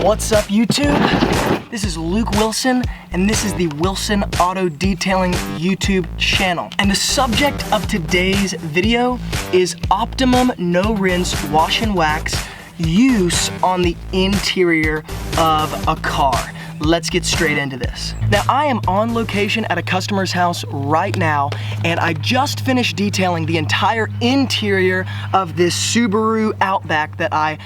What's up, YouTube? This is Luke Wilson, and this is the Wilson Auto Detailing YouTube channel. And the subject of today's video is Optimum No Rinse Wash and Wax use on the interior of a car. Let's get straight into this. Now, I am on location at a customer's house right now, and I just finished detailing the entire interior of this Subaru Outback that I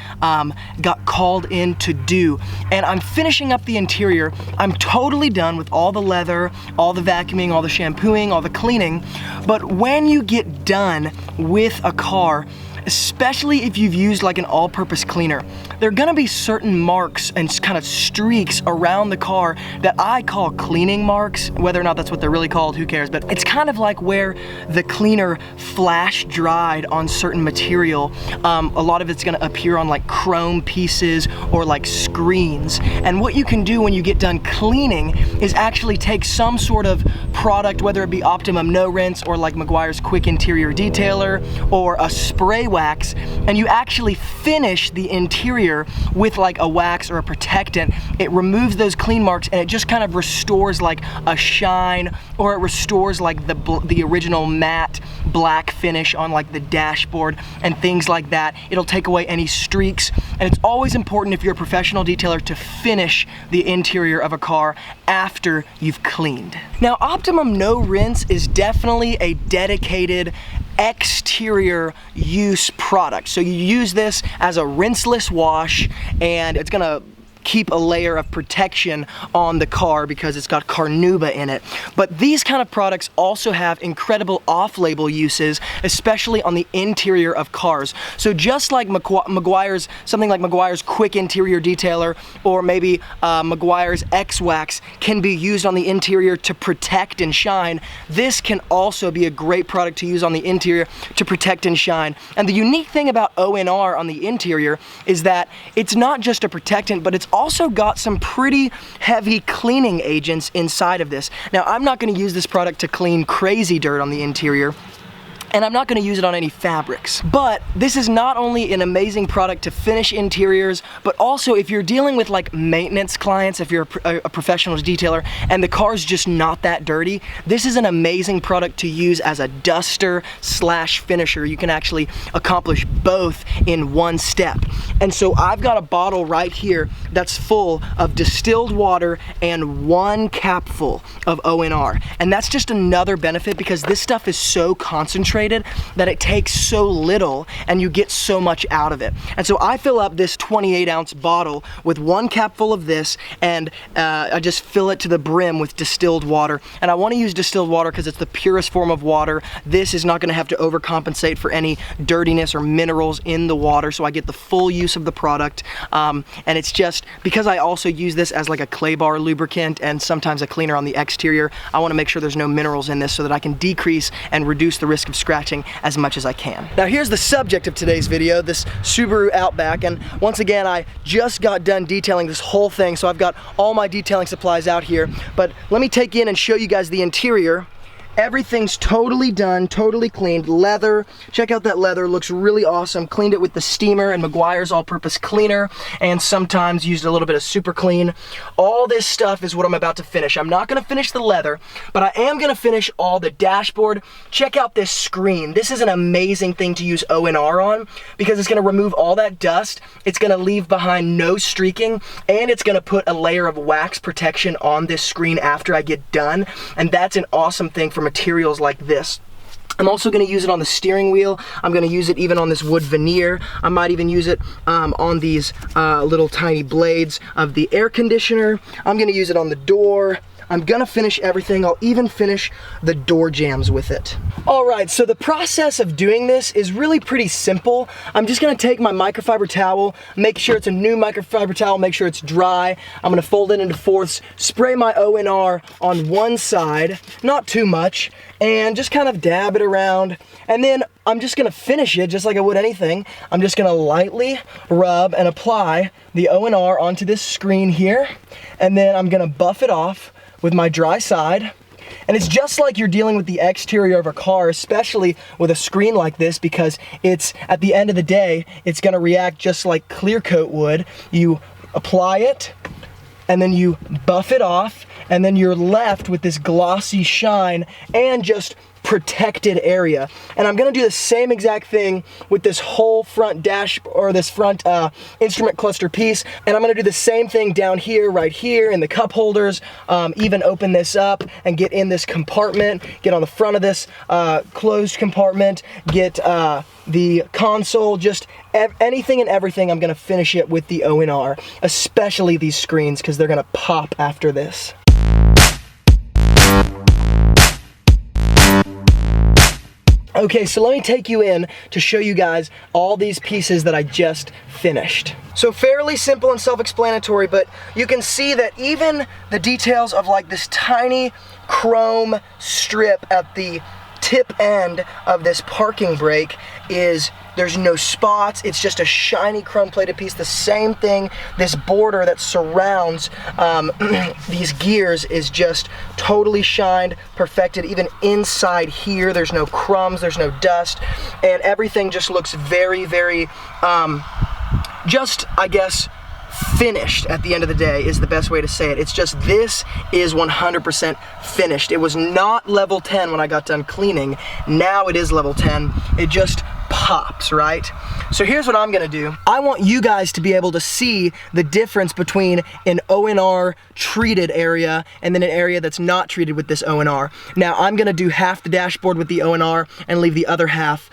got called in to do. And I'm finishing up the interior. I'm totally done with all the leather, all the vacuuming, all the shampooing, all the cleaning. But when you get done with a car, especially if you've used like an all-purpose cleaner, there are gonna be certain marks and kind of streaks around the car that I call cleaning marks. Whether or not that's what they're really called, who cares? But it's kind of like where the cleaner flash dried on certain material. A lot of it's gonna appear on like chrome pieces or like screens. And what you can do when you get done cleaning is actually take some sort of product, whether it be Optimum No Rinse or like Meguiar's Quick Interior Detailer or a spray wax, and you actually finish the interior with like a wax or a protectant. It removes those clean marks and it just kind of restores like a shine, or it restores like the original matte black finish on like the dashboard and things like that. It'll take away any streaks, and it's always important if you're a professional detailer to finish the interior of a car after you've cleaned. Now, Optimum No Rinse is definitely a dedicated exterior use product. So you use this as a rinseless wash, and it's gonna keep a layer of protection on the car because it's got carnauba in it. But these kind of products also have incredible off-label uses, especially on the interior of cars. So just like Meguiar's, something like Meguiar's Quick Interior Detailer, or maybe Meguiar's X-Wax can be used on the interior to protect and shine, this can also be a great product to use on the interior to protect and shine. And the unique thing about ONR on the interior is that it's not just a protectant, but it's also got some pretty heavy cleaning agents inside of this. Now, I'm not going to use this product to clean crazy dirt on the interior, and I'm not gonna use it on any fabrics. But this is not only an amazing product to finish interiors, but also if you're dealing with like maintenance clients, if you're a professional detailer and the car's just not that dirty, this is an amazing product to use as a duster slash finisher. You can actually accomplish both in one step. And so I've got a bottle right here that's full of distilled water and 1 capful of ONR. And that's just another benefit because this stuff is so concentrated that it takes so little and you get so much out of it. And so I fill up this 28-ounce bottle with 1 capful of this, and I just fill it to the brim with distilled water. And I want to use distilled water because it's the purest form of water. This is not going to have to overcompensate for any dirtiness or minerals in the water, so I get the full use of the product. And it's just because I also use this as like a clay bar lubricant and sometimes a cleaner on the exterior, I want to make sure there's no minerals in this so that I can decrease and reduce the risk of scratching as much as I can. Now, here's the subject of today's video, this Subaru Outback. And once again, I just got done detailing this whole thing, so I've got all my detailing supplies out here. But let me take in and show you guys the interior. Everything's totally done, totally cleaned. Leather, check out that leather, looks really awesome. Cleaned it with the steamer and Meguiar's all-purpose cleaner, and sometimes used a little bit of super clean. All this stuff is what I'm about to finish. I'm not gonna finish the leather, but I am gonna finish all the dashboard. Check out this screen. This is an amazing thing to use ONR on because it's gonna remove all that dust, it's gonna leave behind no streaking, and it's gonna put a layer of wax protection on this screen after I get done, and that's an awesome thing for materials like this. I'm also going to use it on the steering wheel. I'm going to use it even on this wood veneer. I might even use it on these little tiny blades of the air conditioner. I'm going to use it on the door. I'm gonna finish everything. I'll even finish the door jambs with it. All right, so the process of doing this is really pretty simple. I'm just gonna take my microfiber towel, make sure it's a new microfiber towel, make sure it's dry. I'm gonna fold it into fourths, spray my ONR on one side, not too much, and just kind of dab it around. And then I'm just gonna finish it just like I would anything. I'm just gonna lightly rub and apply the ONR onto this screen here, and then I'm gonna buff it off with my dry side. And it's just like you're dealing with the exterior of a car, especially with a screen like this, because it's, at the end of the day, it's gonna react just like clear coat would. You apply it, and then you buff it off, and then you're left with this glossy shine and just protected area. And I'm gonna do the same exact thing with this whole front dash, or this front instrument cluster piece. And I'm gonna do the same thing down here, right here in the cup holders, even open this up and get in this compartment, get on the front of this closed compartment, get the console, just anything and everything. I'm gonna finish it with the ONR, especially these screens, because they're gonna pop after this. Okay, so let me take you in to show you guys all these pieces that I just finished. So fairly simple and self-explanatory, but you can see that even the details of like this tiny chrome strip at the tip end of this parking brake there's no spots, it's just a shiny chrome plated piece. The same thing, this border that surrounds these gears is just totally shined, perfected. Even inside here, there's no crumbs, there's no dust, and everything just looks very, very, just, I guess, finished at the end of the day is the best way to say it. It's just, this is 100% finished. It was not level 10 when I got done cleaning. Now it is level 10. It just pops, right? So here's what I'm gonna do. I want you guys to be able to see the difference between an ONR treated area and then an area that's not treated with this ONR. Now I'm gonna do half the dashboard with the ONR and leave the other half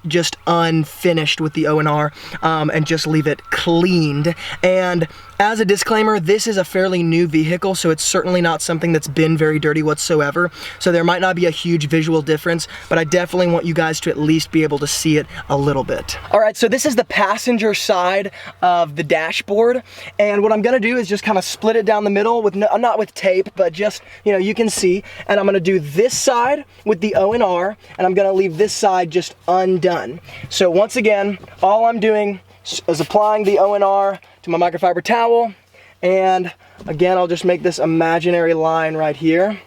just unfinished with the ONR, and just leave it cleaned. And as a disclaimer, this is a fairly new vehicle, so it's certainly not something that's been very dirty whatsoever. So there might not be a huge visual difference, but I definitely want you guys to at least be able to see it a little bit. All right, so this is the passenger side of the dashboard, and what I'm gonna do is just kind of split it down the middle with, not with tape, but just, you know, you can see, and I'm gonna do this side with the ONR, and I'm gonna leave this side just undone. So once again, all I'm doing is applying the ONR to my microfiber towel, and again, I'll just make this imaginary line right here,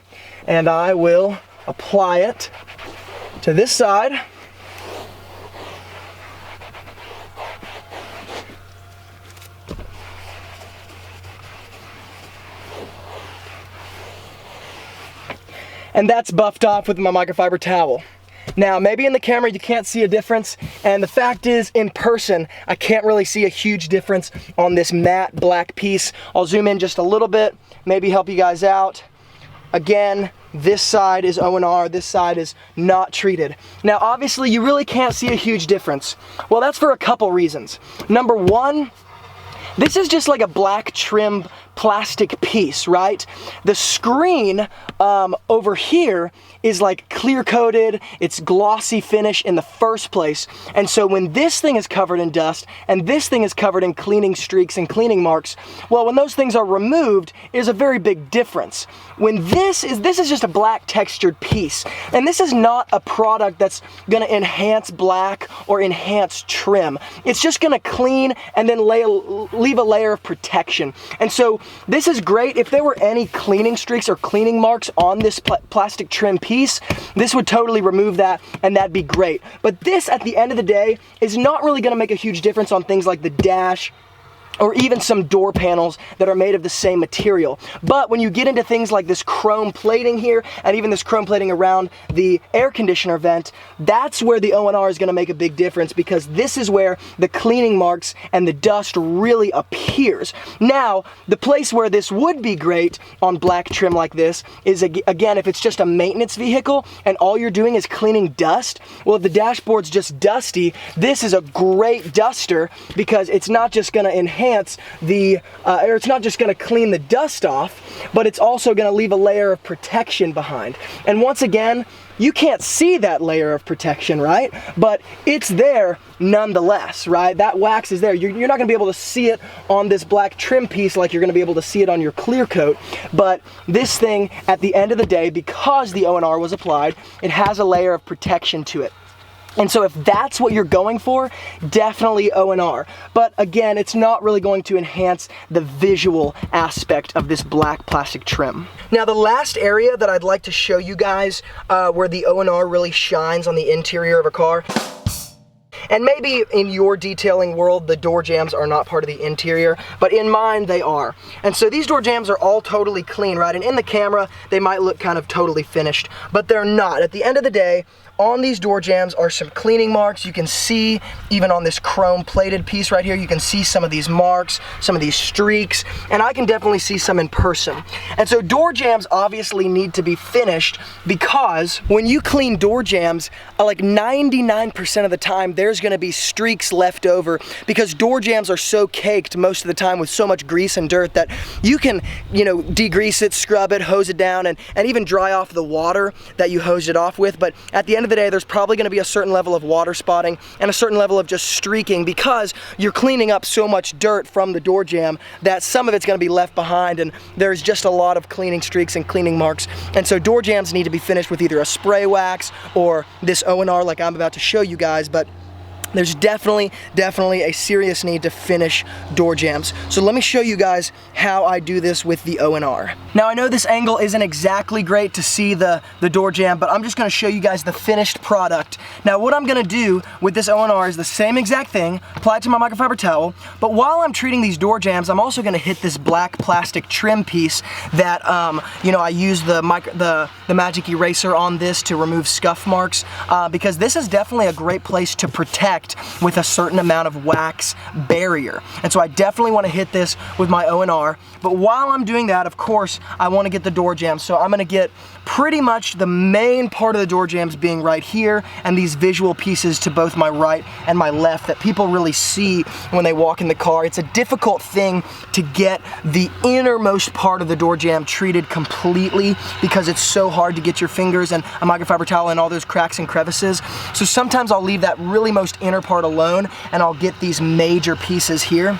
and I will apply it to this side. And that's buffed off with my microfiber towel. Now, maybe in the camera you can't see a difference, and the fact is, in person, I can't really see a huge difference on this matte black piece. I'll zoom in just a little bit, maybe help you guys out. Again, this side is ONR, this side is not treated. Now, obviously, you really can't see a huge difference. Well, that's for a couple reasons. Number one, this is just like a black trim plastic piece, right? The screen over here is like clear coated, it's glossy finish in the first place. And so when this thing is covered in dust and this thing is covered in cleaning streaks and cleaning marks, well, when those things are removed, is a very big difference. When this is just a black textured piece, and this is not a product that's gonna enhance black or enhance trim. It's just gonna clean and then leave a layer of protection. And so this is great. If there were any cleaning streaks or cleaning marks on this plastic trim piece, this would totally remove that, and that'd be great. But this, at the end of the day, is not really gonna make a huge difference on things like the dash, or even some door panels that are made of the same material. But when you get into things like this chrome plating here, and even this chrome plating around the air conditioner vent, that's where the ONR is gonna make a big difference, because this is where the cleaning marks and the dust really appears. Now, the place where this would be great on black trim like this is, again, if it's just a maintenance vehicle and all you're doing is cleaning dust, well, if the dashboard's just dusty, this is a great duster, because it's not just gonna enhance or it's not just gonna clean the dust off, but it's also gonna leave a layer of protection behind. And once again, you can't see that layer of protection, right? But it's there nonetheless, right? That wax is there. You're not gonna be able to see it on this black trim piece like you're gonna be able to see it on your clear coat, but this thing, at the end of the day, because the ONR was applied, it has a layer of protection to it. And so if that's what you're going for, definitely ONR. But again, it's not really going to enhance the visual aspect of this black plastic trim. Now, the last area that I'd like to show you guys where the ONR really shines on the interior of a car And maybe in your detailing world, the door jambs are not part of the interior, but in mine, they are. And so these door jambs are all totally clean, right? And in the camera, they might look kind of totally finished, but they're not. At the end of the day, on these door jambs are some cleaning marks. You can see even on this chrome plated piece right here, you can see some of these marks, some of these streaks, and I can definitely see some in person. And so door jambs obviously need to be finished because when you clean door jambs, like 99% of the time, there's gonna be streaks left over because door jambs are so caked most of the time with so much grease and dirt that you can, degrease it, scrub it, hose it down, and even dry off the water that you hosed it off with. But at the end of the day, there's probably gonna be a certain level of water spotting and a certain level of just streaking because you're cleaning up so much dirt from the door jamb that some of it's gonna be left behind, and there's just a lot of cleaning streaks and cleaning marks. And so door jambs need to be finished with either a spray wax or this O&R like I'm about to show you guys, but there's definitely a serious need to finish door jambs. So let me show you guys how I do this with the O&R. Now I know this angle isn't exactly great to see the door jamb, but I'm just gonna show you guys the finished product. Now what I'm gonna do with this O&R is the same exact thing, apply it to my microfiber towel, but while I'm treating these door jambs, I'm also gonna hit this black plastic trim piece that, I use the magic eraser on this to remove scuff marks, because this is definitely a great place to protect with a certain amount of wax barrier. And so I definitely want to hit this with my O&R. But while I'm doing that, of course, I want to get the door jambs. So I'm going to get pretty much the main part of the door jambs being right here, and these visual pieces to both my right and my left that people really see when they walk in the car. It's a difficult thing to get the innermost part of the door jamb treated completely because it's so hard to get your fingers and a microfiber towel in all those cracks and crevices. So sometimes I'll leave that really most inner part alone, and I'll get these major pieces here.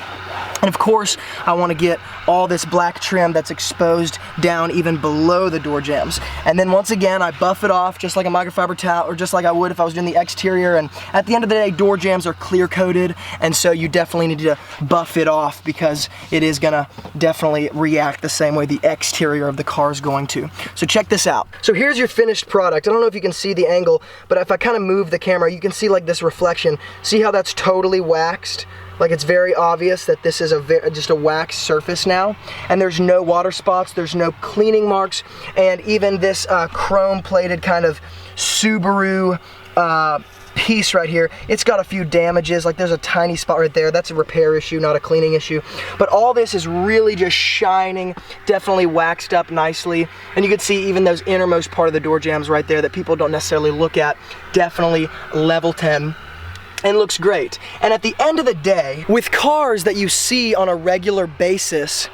And of course, I want to get all this black trim that's exposed down even below the door jambs. And then once again, I buff it off just like a microfiber towel, or just like I would if I was doing the exterior. And at the end of the day, door jambs are clear coated, and so you definitely need to buff it off because it is gonna definitely react the same way the exterior of the car is going to. So check this out. So here's your finished product. I don't know if you can see the angle, but if I kind of move the camera, you can see like this reflection. See how that's totally waxed? Like it's very obvious that this is just a wax surface now, and there's no water spots, there's no cleaning marks, and even this chrome plated kind of Subaru piece right here, it's got a few damages. Like there's a tiny spot right there. That's a repair issue, not a cleaning issue. But all this is really just shining, definitely waxed up nicely. And you can see even those innermost part of the door jambs right there that people don't necessarily look at, definitely level 10. And looks great. And at the end of the day, with cars that you see on a regular basis,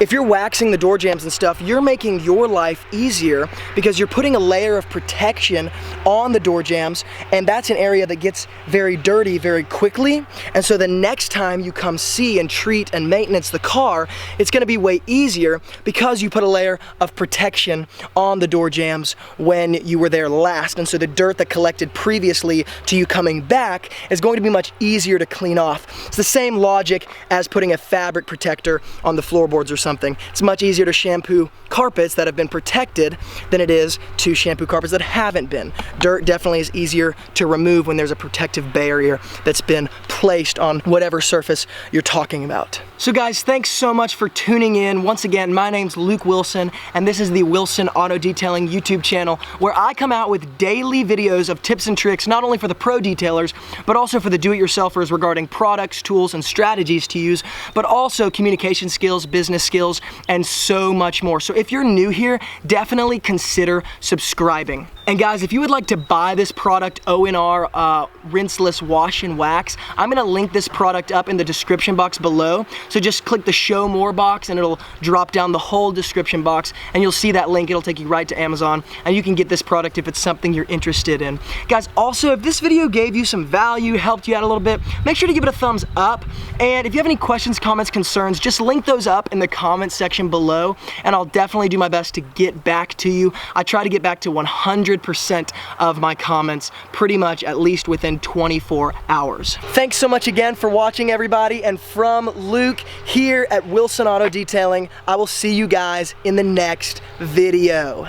if you're waxing the door jambs and stuff, you're making your life easier because you're putting a layer of protection on the door jambs, and that's an area that gets very dirty very quickly. And so the next time you come see and treat and maintenance the car, it's gonna be way easier because you put a layer of protection on the door jambs when you were there last. And so the dirt that collected previously to you coming back is going to be much easier to clean off. It's the same logic as putting a fabric protector on the floorboards or something. It's much easier to shampoo carpets that have been protected than it is to shampoo carpets that haven't been. Dirt definitely is easier to remove when there's a protective barrier that's been placed on whatever surface you're talking about. So guys, thanks so much for tuning in. Once again, my name's Luke Wilson, and this is the Wilson Auto Detailing YouTube channel, where I come out with daily videos of tips and tricks, not only for the pro detailers, but also for the do-it-yourselfers regarding products, tools, and strategies to use, but also communication skills, business skills, and so much more. So if you're new here, definitely consider subscribing. And guys, if you would like to buy this product, O&R rinseless wash and wax, I'm gonna link this product up in the description box below. So just click the show more box and it'll drop down the whole description box, and you'll see that link. It'll take you right to Amazon, and you can get this product if it's something you're interested in. Guys, also, if this video gave you some value, helped you out a little bit, make sure to give it a thumbs up. And if you have any questions, comments, concerns, just link those up in the comment section below, and I'll definitely do my best to get back to you. I try to get back to 100% of my comments pretty much at least within 24 hours. Thanks so much again for watching, everybody, and from Luke here at Wilson Auto Detailing, I will see you guys in the next video.